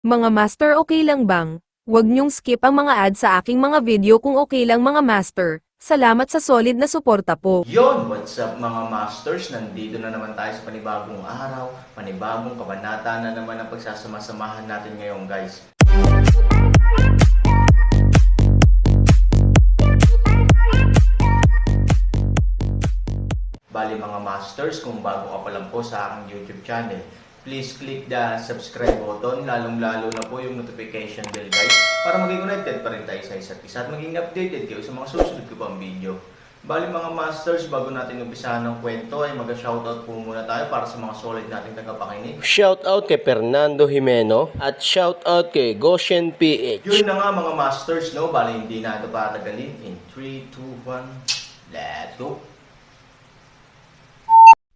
Mga master, okay lang bang? Huwag niyong skip ang mga ad sa aking mga video kung okay lang mga master. Salamat sa solid na suporta po. Yon, what's up mga masters? Nandito na naman tayo sa panibagong araw, panibagong kabanata na naman ang pagsasama-samahan natin ngayon guys. Bali mga masters, kung bago ka pa lang po sa aking YouTube channel, please click the subscribe button, lalong-lalo na po yung notification bell guys, para maging connected pa rin tayo sa isa't isa at maging updated kayo sa mga susunod ko pang video. Bali mga masters, bago natin umpisahan ng kwento ay mag-shoutout po muna tayo para sa mga solid nating tagapakinig. Shoutout kay Fernando Jimeno at shoutout kay Goshen PH. Yun na nga mga masters, no? Bali hindi na ito patagalin. In 3, 2, 1, let's go!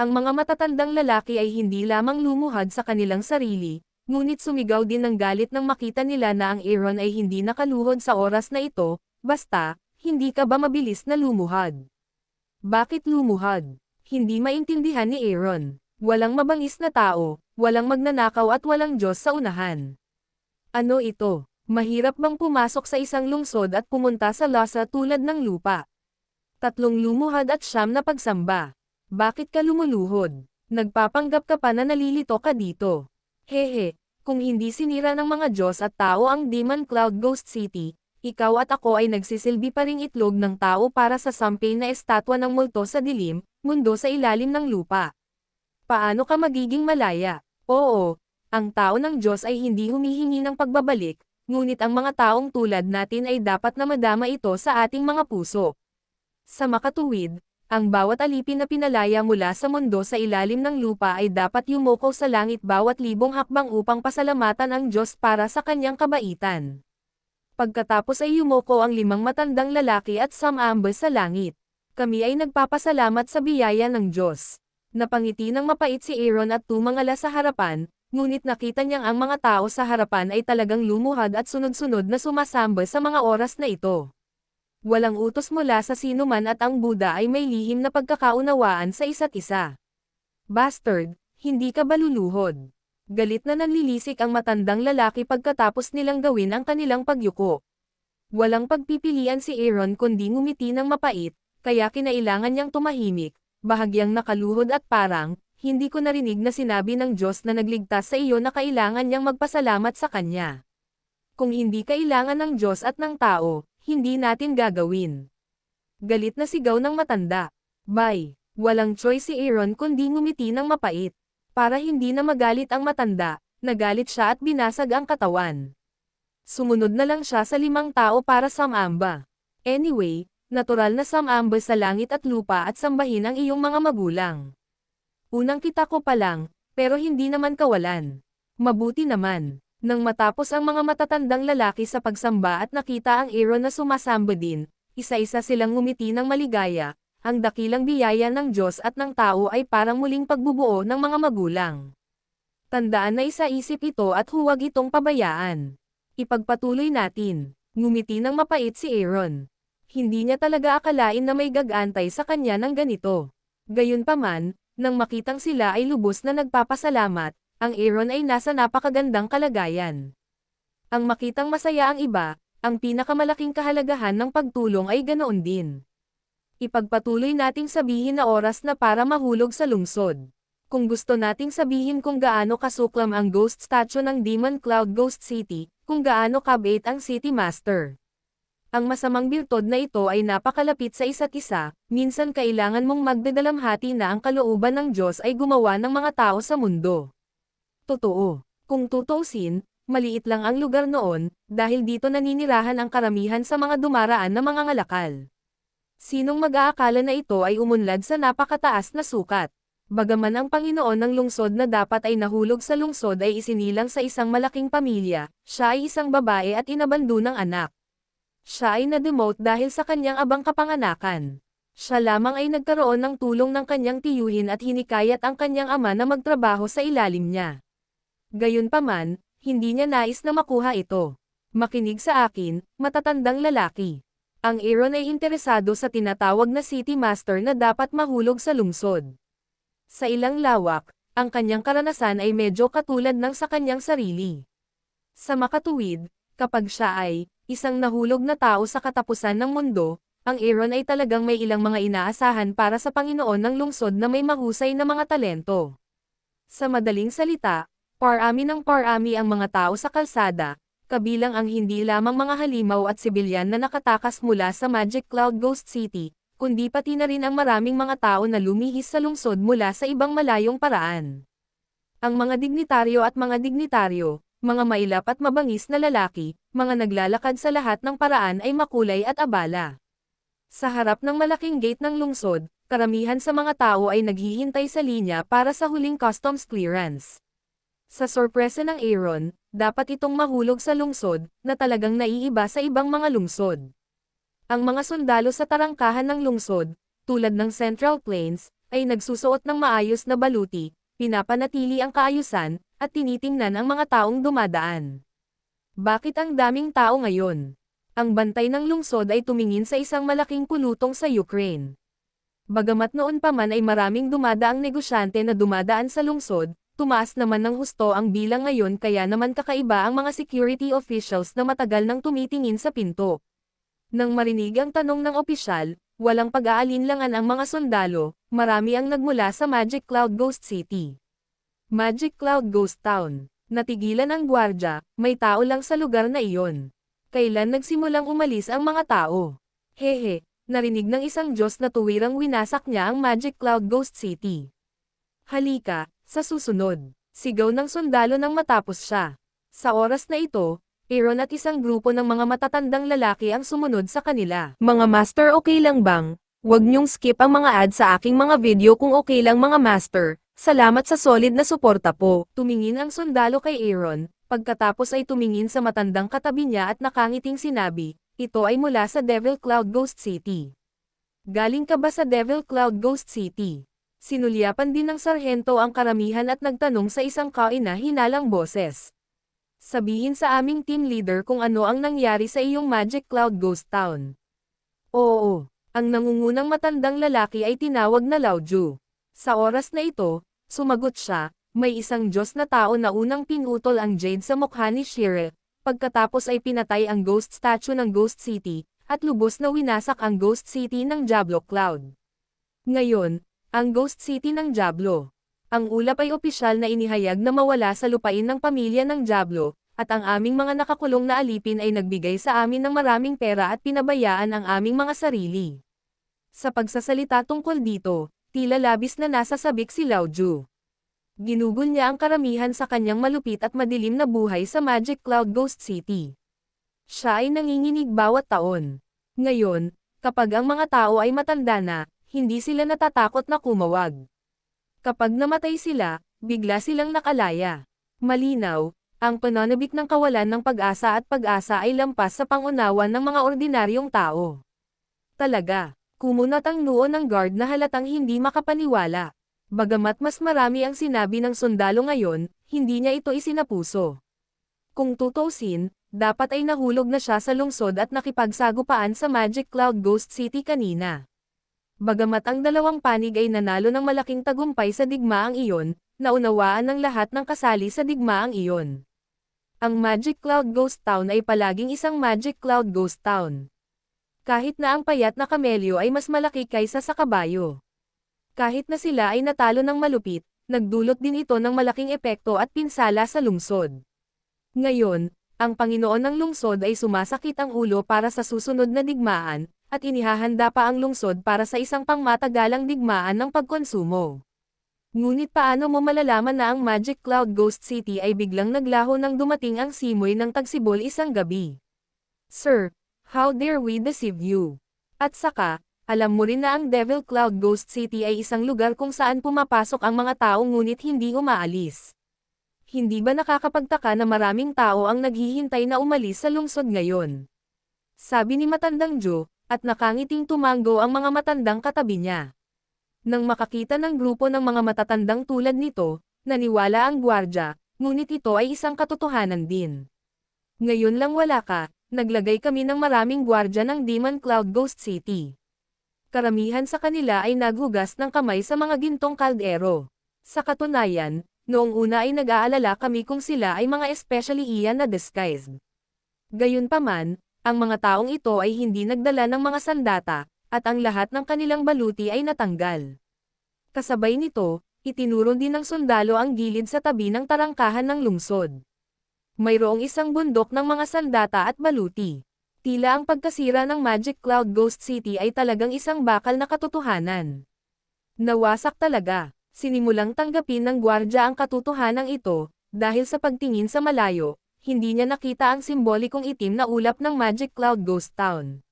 Ang mga matatandang lalaki ay hindi lamang lumuhad sa kanilang sarili, ngunit sumigaw din ng galit nang makita nila na ang Aaron ay hindi nakaluhod sa oras na ito. Basta, hindi ka ba mabilis na lumuhad? Bakit lumuhad? Hindi maintindihan ni Aaron. Walang mabangis na tao, walang magnanakaw at walang Diyos sa unahan. Ano ito? Mahirap bang pumasok sa isang lungsod at pumunta sa lasa tulad ng lupa? 3 lumuhad at 9 na pagsamba. Bakit ka lumuluhod? Nagpapanggap ka pa na nalilito ka dito. Hehe, kung hindi sinira ng mga Diyos at tao ang Demon Cloud Ghost City, ikaw at ako ay nagsisilbi pa ring itlog ng tao para sa sampay na estatwa ng multo sa dilim, mundo sa ilalim ng lupa. Paano ka magiging malaya? Oo, ang tao ng Diyos ay hindi humihingi ng pagbabalik, ngunit ang mga taong tulad natin ay dapat na madama ito sa ating mga puso. Sa makatuwid, ang bawat alipin na pinalaya mula sa mundo sa ilalim ng lupa ay dapat yumuko sa langit bawat libong hakbang upang pasalamatan ang Diyos para sa kanyang kabaitan. Pagkatapos ay yumuko ang 5 matandang lalaki at sumamba sa langit. Kami ay nagpapasalamat sa biyaya ng Diyos. Napangiti ng mapait si Aaron at tumangala sa harapan, ngunit nakita niyang ang mga tao sa harapan ay talagang lumuhad at sunod-sunod na sumasamba sa mga oras na ito. Walang utos mula sa sinuman at ang Buddha ay may lihim na pagkakaunawaan sa isa't isa. Bastard, hindi ka ba luluhod? Galit na nanlilisik ang matandang lalaki pagkatapos nilang gawin ang kanilang pagyuko. Walang pagpipilian si Aaron kundi ngumiti ng mapait, kaya kinailangan niyang tumahimik, bahagyang nakaluhod at parang, hindi ko narinig na sinabi ng Diyos na nagligtas sa iyo na kailangan niyang magpasalamat sa Kanya. Kung hindi kailangan ng Diyos at ng tao, hindi natin gagawin. Galit na sigaw ng matanda. Bye. Walang choice si Aaron kundi ngumiti ng mapait. Para hindi na magalit ang matanda, nagalit siya at binasag ang katawan. Sumunod na lang siya sa 5 tao para sumamba. Anyway, natural na sumamba sa langit at lupa at sambahin ang iyong mga magulang. Unang kita ko pa lang, pero hindi naman kawalan. Mabuti naman. Nang matapos ang mga matatandang lalaki sa pagsamba at nakita ang Aaron na sumasamba din, isa-isa silang ngumiti ng maligaya. Ang dakilang biyaya ng Diyos at ng tao ay parang muling pagbubuo ng mga magulang. Tandaan na isa-isip ito at huwag itong pabayaan. Ipagpatuloy natin. Ngumiti ng mapait si Aaron. Hindi niya talaga akalain na may gagantay sa kanya ng ganito. Gayunpaman, nang makitang sila ay lubos na nagpapasalamat, ang Aaron ay nasa napakagandang kalagayan. Ang makitang masaya ang iba, ang pinakamalaking kahalagahan ng pagtulong ay ganoon din. Ipagpatuloy nating sabihin na oras na para mahulog sa lungsod. Kung gusto nating sabihin kung gaano kasuklam ang ghost statue ng Demon Cloud Ghost City, kung gaano kabait ang City Master. Ang masamang birtod na ito ay napakalapit sa isa't isa, minsan kailangan mong magdadalamhati na ang kalooban ng Diyos ay gumawa ng mga tao sa mundo. Totoo. Kung tutuusin, maliit lang ang lugar noon, dahil dito naninirahan ang karamihan sa mga dumaraan na mga ngalakal. Sinong mag-aakala na ito ay umunlad sa napakataas na sukat? Bagaman ang Panginoon ng lungsod na dapat ay nahulog sa lungsod ay isinilang sa isang malaking pamilya, siya ay isang babae at inabando ng anak. Siya ay na-demote dahil sa kanyang abang kapanganakan. Siya lamang ay nagkaroon ng tulong ng kanyang tiyuhin at hinikayat ang kanyang ama na magtrabaho sa ilalim niya. Gayunpaman, hindi niya nais na makuha ito. Makinig sa akin, matatandang lalaki. Ang Aaron ay interesado sa tinatawag na City Master na dapat mahulog sa lungsod. Sa ilang lawak, ang kanyang karanasan ay medyo katulad ng sa kanyang sarili. Sa makatuwid, kapag siya ay isang nahulog na tao sa katapusan ng mundo, ang Aaron ay talagang may ilang mga inaasahan para sa Panginoon ng lungsod na may mahusay na mga talento. Sa madaling salita, parami ng parami ang mga tao sa kalsada, kabilang ang hindi lamang mga halimaw at sibilyan na nakatakas mula sa Magic Cloud Ghost City, kundi pati na rin ang maraming mga tao na lumihis sa lungsod mula sa ibang malayong paraan. Ang mga dignitaryo at mga dignitaryo, mga mailap at mabangis na lalaki, mga naglalakad sa lahat ng paraan ay makulay at abala. Sa harap ng malaking gate ng lungsod, karamihan sa mga tao ay naghihintay sa linya para sa huling customs clearance. Sa sorpresa ng Aaron, dapat itong mahulog sa lungsod, na talagang naiiba sa ibang mga lungsod. Ang mga sundalo sa tarangkahan ng lungsod, tulad ng Central Plains, ay nagsusuot ng maayos na baluti, pinapanatili ang kaayusan, at tinitingnan ang mga taong dumadaan. Bakit ang daming tao ngayon? Ang bantay ng lungsod ay tumingin sa isang malaking pulutong sa Ukraine. Bagamat noon pa man ay maraming dumadaang negosyante na dumadaan sa lungsod, tumaas naman ng husto ang bilang ngayon kaya naman kakaiba ang mga security officials na matagal nang tumitingin sa pinto. Nang marinig ang tanong ng opisyal, walang pag-aalinlangan ang mga sundalo, marami ang nagmula sa Magic Cloud Ghost City. Magic Cloud Ghost Town. Natigilan ang gwardya, may tao lang sa lugar na iyon. Kailan nagsimulang umalis ang mga tao? Hehe, narinig ng isang Diyos na tuwirang winasak niya ang Magic Cloud Ghost City. Halika, sa susunod. Sigaw ng sundalo nang matapos siya. Sa oras na ito, Aaron at isang grupo ng mga matatandang lalaki ang sumunod sa kanila. Mga master, okay lang bang? Huwag niyong skip ang mga ads sa aking mga video kung okay lang mga master. Salamat sa solid na suporta po. Tumingin ang sundalo kay Aaron, pagkatapos ay tumingin sa matandang katabi niya at nakangiting sinabi, ito ay mula sa Devil Cloud Ghost City. Galing ka ba sa Devil Cloud Ghost City? Sinulyapan din ng sarhento ang karamihan at nagtanong sa isang kaina-hinalang boses. Sabihin sa aming team leader kung ano ang nangyari sa iyong Magic Cloud Ghost Town. Oo, ang nangungunang matandang lalaki ay tinawag na Laoju. Sa oras na ito, sumagot siya, may isang Diyos na tao na unang pinutol ang jade sa mukha ni Shire, pagkatapos ay pinatay ang ghost statue ng Ghost City, at lubos na winasak ang Ghost City ng Diablo Cloud. Ngayon, ang Ghost City ng Diablo. Ang ulap ay opisyal na inihayag na mawala sa lupain ng pamilya ng Diablo, at ang aming mga nakakulong na alipin ay nagbigay sa amin ng maraming pera at pinabayaan ang aming mga sarili. Sa pagsasalita tungkol dito, tila labis na nasasabik si Laoju. Ginugol niya ang karamihan sa kanyang malupit at madilim na buhay sa Magic Cloud Ghost City. Siya ay nanginginig bawat taon. Ngayon, kapag ang mga tao ay matanda na, hindi sila natatakot na kumawag. Kapag namatay sila, bigla silang nakalaya. Malinaw, ang pananabik ng kawalan ng pag-asa at pag-asa ay lampas sa pangunawa ng mga ordinaryong tao. Talaga. Kumunat ang noo ng guard na halatang hindi makapaniwala. Bagamat mas marami ang sinabi ng sundalo ngayon, hindi niya ito isinapuso. Kung tutuusin, dapat ay nahulog na siya sa lungsod at nakipagsagupaan sa Magic Cloud Ghost City kanina. Bagamat ang dalawang panig ay nanalo ng malaking tagumpay sa digmaang iyon, naunawaan ng lahat ng kasali sa digmaang iyon. Ang Magic Cloud Ghost Town ay palaging isang Magic Cloud Ghost Town. Kahit na ang payat na kamelyo ay mas malaki kaysa sa kabayo. Kahit na sila ay natalo ng malupit, nagdulot din ito ng malaking epekto at pinsala sa lungsod. Ngayon, ang Panginoon ng lungsod ay sumasakit ang ulo para sa susunod na digmaan, at inihahanda pa ang lungsod para sa isang pangmatagalang digmaan ng pagkonsumo. Ngunit paano mo malalaman na ang Magic Cloud Ghost City ay biglang naglaho nang dumating ang simoy ng tagsibol isang gabi? Sir, how dare we deceive you? At saka, alam mo rin na ang Devil Cloud Ghost City ay isang lugar kung saan pumapasok ang mga tao ngunit hindi umaalis. Hindi ba nakakapagtaka na maraming tao ang naghihintay na umalis sa lungsod ngayon? Sabi ni Matandang Joe, at nakangiting tumango ang mga matandang katabi niya. Nang makakita ng grupo ng mga matatandang tulad nito, naniwala ang gwardya, ngunit ito ay isang katotohanan din. Ngayon lang wala ka. Naglagay kami ng maraming gwardya ng Demon Cloud Ghost City. Karamihan sa kanila ay naghugas ng kamay sa mga gintong kaldero. Sa katunayan, Noong una ay nag-aalala kami kung sila ay mga especially iyan na disguised. Gayunpaman, ang mga taong ito ay hindi nagdala ng mga sandata, at ang lahat ng kanilang baluti ay natanggal. Kasabay nito, itinuro din ng sundalo ang gilid sa tabi ng tarangkahan ng lungsod. Mayroong isang bundok ng mga sandata at baluti. Tila ang pagkasira ng Magic Cloud Ghost City ay talagang isang bakal na katotohanan. Nawasak talaga. Sinimulang tanggapin ng gwardya ang katotohanan ito, dahil sa pagtingin sa malayo, hindi niya nakita ang simbolikong itim na ulap ng Magic Cloud Ghost Town.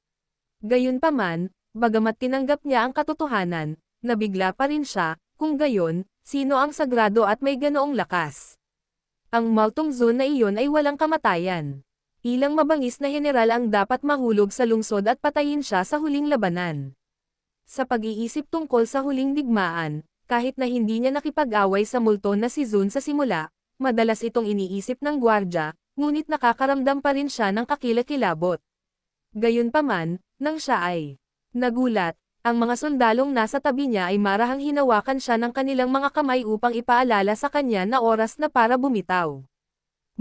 Gayunpaman, bagamat tinanggap niya ang katotohanan, nabigla pa rin siya, kung gayon, sino ang sagrado at may ganoong lakas. Ang Maltong Zone na iyon ay walang kamatayan. Ilang mabangis na general ang dapat mahulog sa lungsod at patayin siya sa huling labanan. Sa pag-iisip tungkol sa huling digmaan, kahit na hindi niya nakipag-away sa multo na si Zune sa simula, madalas itong iniisip ng gwardya, ngunit nakakaramdam pa rin siya ng kakilakilabot. Gayunpaman, nang siya ay nagulat, ang mga sundalong nasa tabi niya ay marahang hinawakan siya ng kanilang mga kamay upang ipaalala sa kanya na oras na para bumitaw.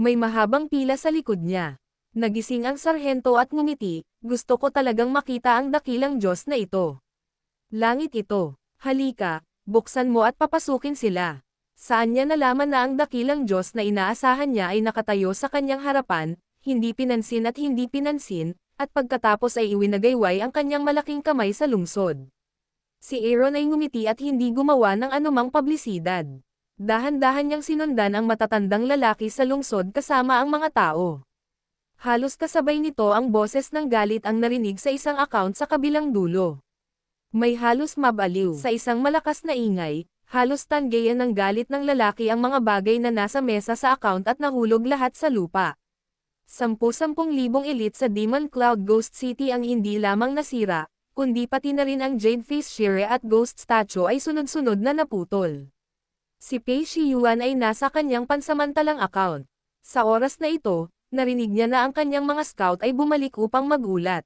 May mahabang pila sa likod niya. Nagising ang sarhento at ngumiti, gusto ko talagang makita ang dakilang Diyos na ito. Langit ito, halika, buksan mo at papasukin sila. Saan niya nalaman na ang dakilang Diyos na inaasahan niya ay nakatayo sa kanyang harapan, hindi pinansin at pagkatapos ay iwinagayway ang kanyang malaking kamay sa lungsod. Si Aaron ay ngumiti at hindi gumawa ng anumang publisidad. Dahan-dahan niyang sinundan ang matatandang lalaki sa lungsod kasama ang mga tao. Halos kasabay nito ang boses ng galit ang narinig sa isang account sa kabilang dulo. May halos mabaliw sa isang malakas na ingay, halos tanggayan ng galit ng lalaki ang mga bagay na nasa mesa sa account at nahulog lahat sa lupa. 10,000 elite sa Demon Cloud Ghost City ang hindi lamang nasira, kundi pati na rin ang Jade Face Shire at Ghost Statue ay sunod-sunod na naputol. Si Pei Shiyuan ay nasa kanyang pansamantalang account. Sa oras na ito, narinig niya na ang kanyang mga scout ay bumalik upang magulat.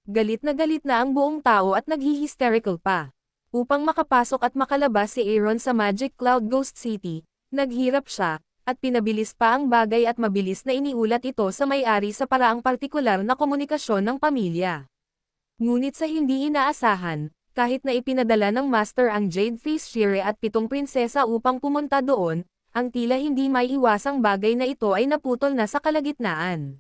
Galit na ang buong tao at naghi-hysterical pa. Upang makapasok at makalabas si Aaron sa Magic Cloud Ghost City, naghirap siya, at pinabilis pa ang bagay at mabilis na iniulat ito sa may-ari sa paraang partikular na komunikasyon ng pamilya. Ngunit sa hindi inaasahan, kahit na ipinadala ng Master ang Jade Face Shire at 7 prinsesa upang pumunta doon, ang tila hindi maiiwasang bagay na ito ay naputol na sa kalagitnaan.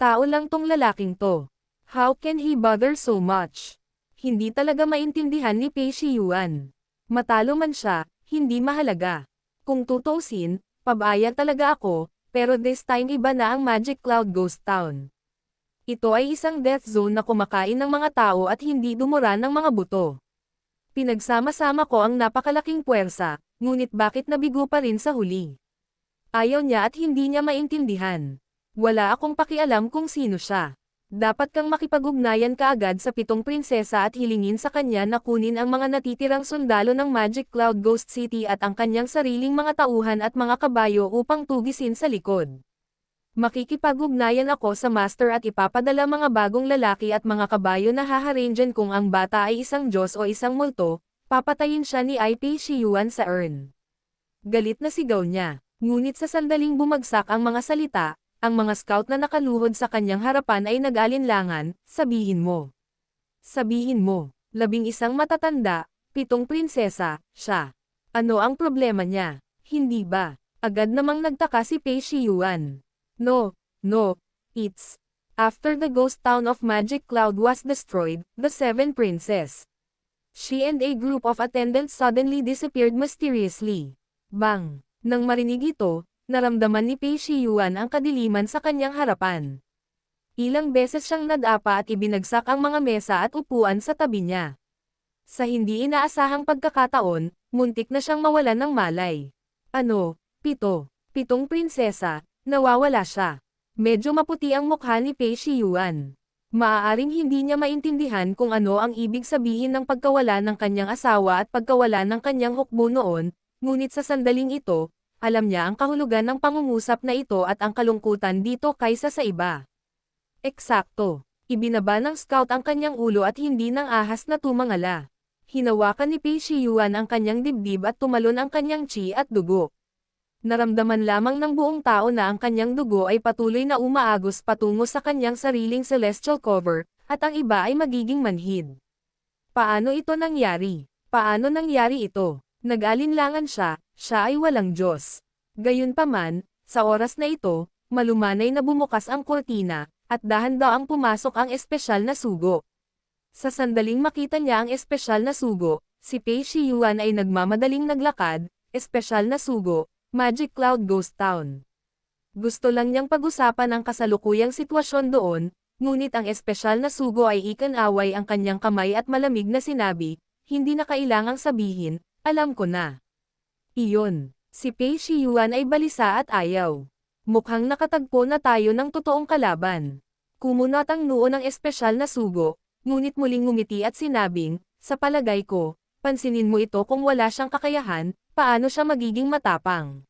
Tao lang tong lalaking to. How can he bother so much? Hindi talaga maintindihan ni Pei Shiyuan. Matalo man siya, hindi mahalaga. Kung tutuusin, pabaya talaga ako, pero this time iba na ang Magic Cloud Ghost Town. Ito ay isang death zone na kumakain ng mga tao at hindi dumura ng mga buto. Pinagsama-sama ko ang napakalaking puwersa, ngunit bakit nabigo pa rin sa huli? Ayaw niya at hindi niya maintindihan. Wala akong pakialam kung sino siya. Dapat kang makipag-ugnayan kaagad sa 7 prinsesa at hilingin sa kanya na kunin ang mga natitirang sundalo ng Magic Cloud Ghost City at ang kanyang sariling mga tauhan at mga kabayo upang tugisin sa likod. Makikipag-ugnayan ako sa master at ipapadala mga bagong lalaki at mga kabayo na haharangan kung ang bata ay isang Diyos o isang multo, papatayin siya ni Pei Shiyuan sa urn. Galit na sigaw niya, ngunit sa sandaling bumagsak ang mga salita, ang mga scout na nakaluhod sa kanyang harapan ay nag-alinlangan, sabihin mo. Sabihin mo, 11 matatanda, 7 prinsesa, siya. Ano ang problema niya? Hindi ba? Agad namang nagtaka si Pei Shiyuan. No, it's after the ghost town of Magic Cloud was destroyed, the 7 princes. She and a group of attendants suddenly disappeared mysteriously. Bang! Nang marinig ito, naramdaman ni Pei Shiyuan ang kadiliman sa kanyang harapan. Ilang beses siyang nadapa at ibinagsak ang mga mesa at upuan sa tabi niya. Sa hindi inaasahang pagkakataon, muntik na siyang mawalan ng malay. Ano? 7 prinsesa, nawawala siya. Medyo maputi ang mukha ni Pei Shiyuan. Maaaring hindi niya maintindihan kung ano ang ibig sabihin ng pagkawala ng kanyang asawa at pagkawala ng kanyang hukbo noon, ngunit sa sandaling ito, alam niya ang kahulugan ng pangungusap na ito at ang kalungkutan dito kaysa sa iba. Eksakto. Ibinaba ng scout ang kanyang ulo at hindi ng ahas na tumangala. Hinawakan ni Pei Shiyuan ang kanyang dibdib at tumalon ang kanyang chi at dugo. Naramdaman lamang ng buong tao na ang kanyang dugo ay patuloy na umaagos patungo sa kanyang sariling celestial cover, at ang iba ay magiging manhid. Paano ito nangyari? Paano nangyari ito? Nag-alinlangan siya ay walang Diyos. Gayunpaman, sa oras na ito, malumanay na bumukas ang kurtina, at dahan-daang pumasok ang espesyal na sugo. Sa sandaling makita niya ang espesyal na sugo, si Pei Shiyuan ay nagmamadaling naglakad, espesyal na sugo, Magic Cloud Ghost Town. Gusto lang niyang pag-usapan ang kasalukuyang sitwasyon doon, ngunit ang espesyal na sugo ay ikan-away ang kanyang kamay at malamig na sinabi, hindi na kailangang sabihin, alam ko na. Iyon, si Pei Shiyuan ay balisa at ayaw. Mukhang nakatagpo na tayo ng totoong kalaban. Kumunot ang noo ng espesyal na sugo, ngunit muling ngumiti at sinabing, sa palagay ko, pansinin mo ito kung wala siyang kakayahan, paano siya magiging matapang.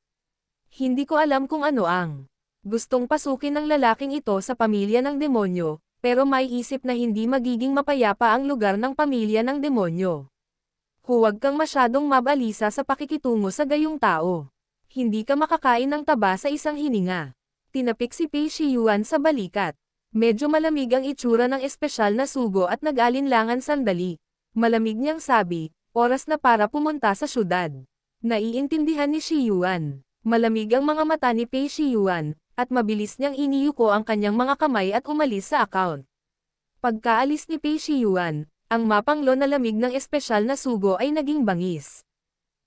Hindi ko alam kung ano ang gustong pasukin ng lalaking ito sa pamilya ng demonyo, pero may isip na hindi magiging mapayapa ang lugar ng pamilya ng demonyo. Huwag kang masyadong mabalisa sa pakikitungo sa gayong tao. Hindi ka makakain ng taba sa isang hininga. Tinapik si Pei Shiyuan sa balikat. Medyo malamig ang itsura ng espesyal na sugo at nag-alinlangan sandali. Malamig niyang sabi, oras na para pumunta sa syudad. Naiintindihan ni Shiyuan. Malamig ang mga mata ni Pei Shiyuan, at mabilis niyang iniyuko ang kanyang mga kamay at umalis sa account. Pagkaalis ni Pei Shiyuan, ang mapanglo na lamig ng espesyal na sugo ay naging bangis.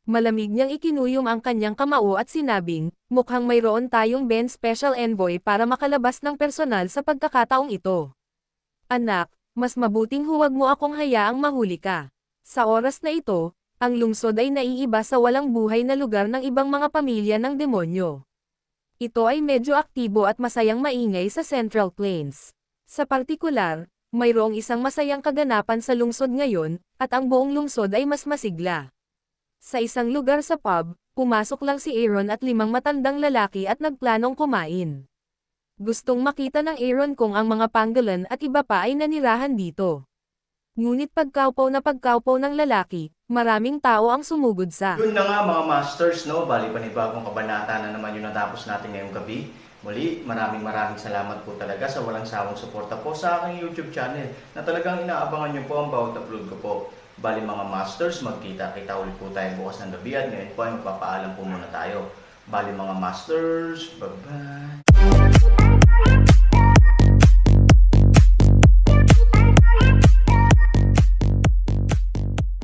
Malamig niyang ikinuyom ang kanyang kamao at sinabing, mukhang mayroon tayong Ben Special Envoy para makalabas ng personal sa pagkakataong ito. Anak, mas mabuting huwag mo akong hayaang mahuli ka. Sa oras na ito, ang lungsod ay naiiba sa walang buhay na lugar ng ibang mga pamilya ng demonyo. Ito ay medyo aktibo at masayang maingay sa Central Plains. Sa partikular, mayroong isang masayang kaganapan sa lungsod ngayon, at ang buong lungsod ay mas masigla. Sa isang lugar sa pub, pumasok lang si Aaron at 5 matandang lalaki at nagplanong kumain. Gustong makita ng Aaron kung ang mga pangolin at iba pa ay nanirahan dito. Ngunit pagkaupaw ng lalaki, maraming tao ang sumugod sa. Yun na nga mga masters, no? Bali panibagong kabanata na naman yung natapos natin ngayong gabi. Muli, maraming salamat po talaga sa walang sawang suporta po sa aking YouTube channel na talagang inaabangan nyo po ang bawat upload ko po. Bali mga masters, magkita-kita ulit po tayo bukas ng gabi at ngayon po ay magpapaalam po muna tayo. Bali mga masters, bye-bye!